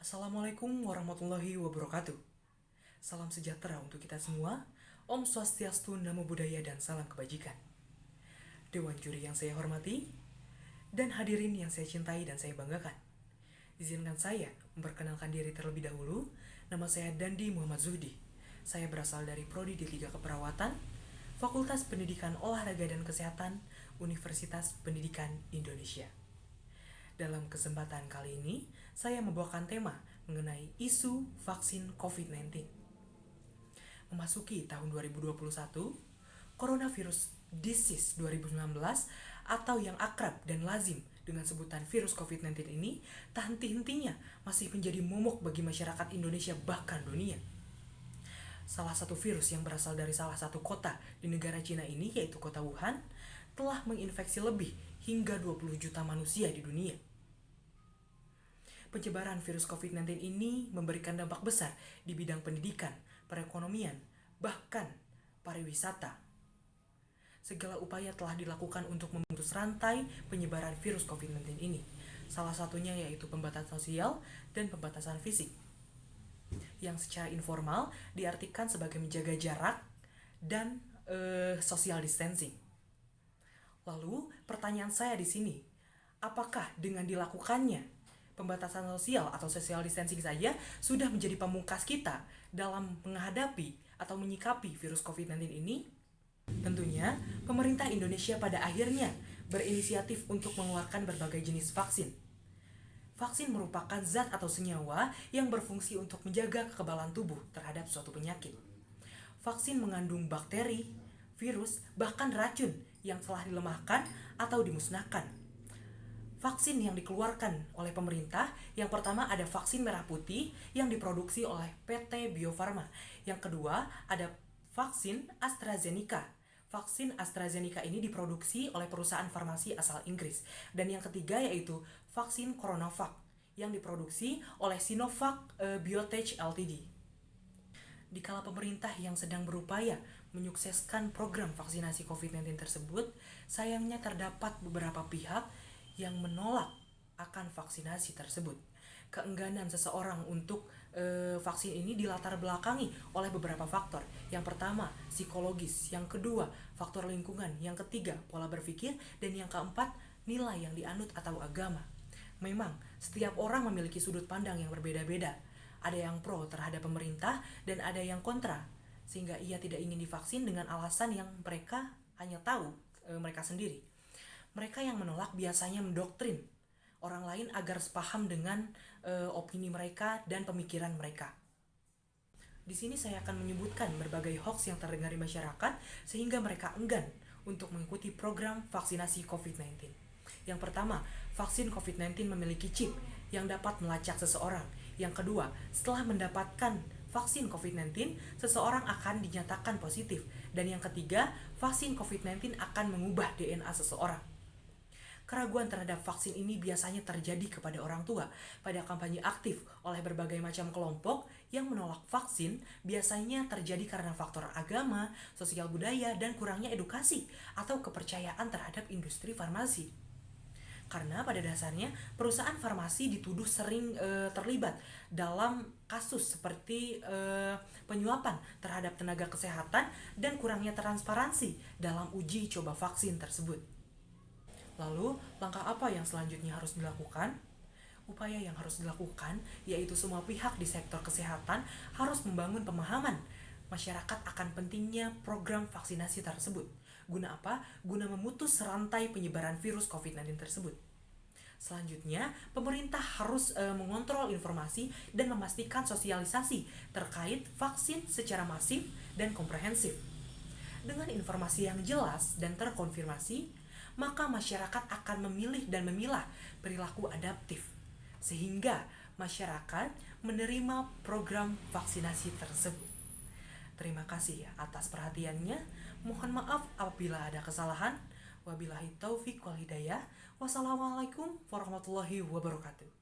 Assalamualaikum warahmatullahi wabarakatuh. Salam sejahtera untuk kita semua. Om Swastiastu, Namo Buddhaya, dan salam kebajikan. Dewan juri yang saya hormati dan hadirin yang saya cintai dan saya banggakan. Izinkan saya memperkenalkan diri terlebih dahulu. Nama saya Dandi Muhammad Zuhdi. Saya berasal dari Prodi D3 Keperawatan, Fakultas Pendidikan Olahraga dan Kesehatan, Universitas Pendidikan Indonesia. Dalam kesempatan kali ini, saya membawakan tema mengenai isu vaksin COVID-19. Memasuki tahun 2021, Coronavirus Disease 2019 atau yang akrab dan lazim dengan sebutan virus COVID-19 ini tak henti-hentinya masih menjadi momok bagi masyarakat Indonesia bahkan dunia. Salah satu virus yang berasal dari salah satu kota di negara Cina ini, yaitu kota Wuhan, telah menginfeksi lebih hingga 20 juta manusia di dunia. Penyebaran virus COVID-19 ini memberikan dampak besar di bidang pendidikan, perekonomian, bahkan pariwisata. Segala upaya telah dilakukan untuk memutus rantai penyebaran virus COVID-19 ini. Salah satunya yaitu pembatasan sosial dan pembatasan fisik, yang secara informal diartikan sebagai menjaga jarak dan social distancing. Lalu pertanyaan saya di sini, apakah dengan dilakukannya pembatasan sosial atau social distancing saja sudah menjadi pamungkas kita dalam menghadapi atau menyikapi virus COVID-19 ini? Tentunya, pemerintah Indonesia pada akhirnya berinisiatif untuk mengeluarkan berbagai jenis vaksin. Vaksin merupakan zat atau senyawa yang berfungsi untuk menjaga kekebalan tubuh terhadap suatu penyakit. Vaksin mengandung bakteri, virus, bahkan racun yang telah dilemahkan atau dimusnahkan. Vaksin yang dikeluarkan oleh pemerintah, yang pertama ada vaksin merah putih yang diproduksi oleh PT Bio Farma. Yang kedua ada vaksin AstraZeneca. Vaksin AstraZeneca ini diproduksi oleh perusahaan farmasi asal Inggris. Dan yang ketiga yaitu vaksin CoronaVac yang diproduksi oleh Sinovac Biotech Ltd. Dikala pemerintah yang sedang berupaya menyukseskan program vaksinasi COVID-19 tersebut, sayangnya terdapat beberapa pihak yang menolak akan vaksinasi tersebut. Keengganan seseorang untuk vaksin ini dilatar belakangi oleh beberapa faktor. Yang pertama, psikologis. Yang kedua, faktor lingkungan. Yang ketiga, pola berpikir. Dan yang keempat, nilai yang dianut atau agama. Memang, setiap orang memiliki sudut pandang yang berbeda-beda. Ada yang pro terhadap pemerintah dan ada yang kontra, sehingga ia tidak ingin divaksin dengan alasan yang mereka hanya tahu mereka sendiri. Mereka yang menolak biasanya mendoktrin orang lain agar sepaham dengan opini mereka dan pemikiran mereka. Di sini saya akan menyebutkan berbagai hoax yang terdengar di masyarakat sehingga mereka enggan untuk mengikuti program vaksinasi COVID-19. Yang pertama, vaksin COVID-19 memiliki chip yang dapat melacak seseorang. Yang kedua, setelah mendapatkan vaksin COVID-19, seseorang akan dinyatakan positif. Dan yang ketiga, vaksin COVID-19 akan mengubah DNA seseorang. Keraguan terhadap vaksin ini biasanya terjadi kepada orang tua. Pada kampanye aktif oleh berbagai macam kelompok yang menolak vaksin biasanya terjadi karena faktor agama, sosial budaya, dan kurangnya edukasi atau kepercayaan terhadap industri farmasi. Karena pada dasarnya perusahaan farmasi dituduh sering terlibat dalam kasus seperti penyuapan terhadap tenaga kesehatan dan kurangnya transparansi dalam uji coba vaksin tersebut. Lalu, langkah apa yang selanjutnya harus dilakukan? Upaya yang harus dilakukan yaitu semua pihak di sektor kesehatan harus membangun pemahaman masyarakat akan pentingnya program vaksinasi tersebut. Guna apa? Guna memutus rantai penyebaran virus COVID-19 tersebut. Selanjutnya, pemerintah harus mengontrol informasi dan memastikan sosialisasi terkait vaksin secara masif dan komprehensif. Dengan informasi yang jelas dan terkonfirmasi, maka masyarakat akan memilih dan memilah perilaku adaptif, sehingga masyarakat menerima program vaksinasi tersebut. Terima kasih atas perhatiannya. Mohon maaf apabila ada kesalahan. Wabillahi taufik wal hidayah. Wassalamualaikum warahmatullahi wabarakatuh.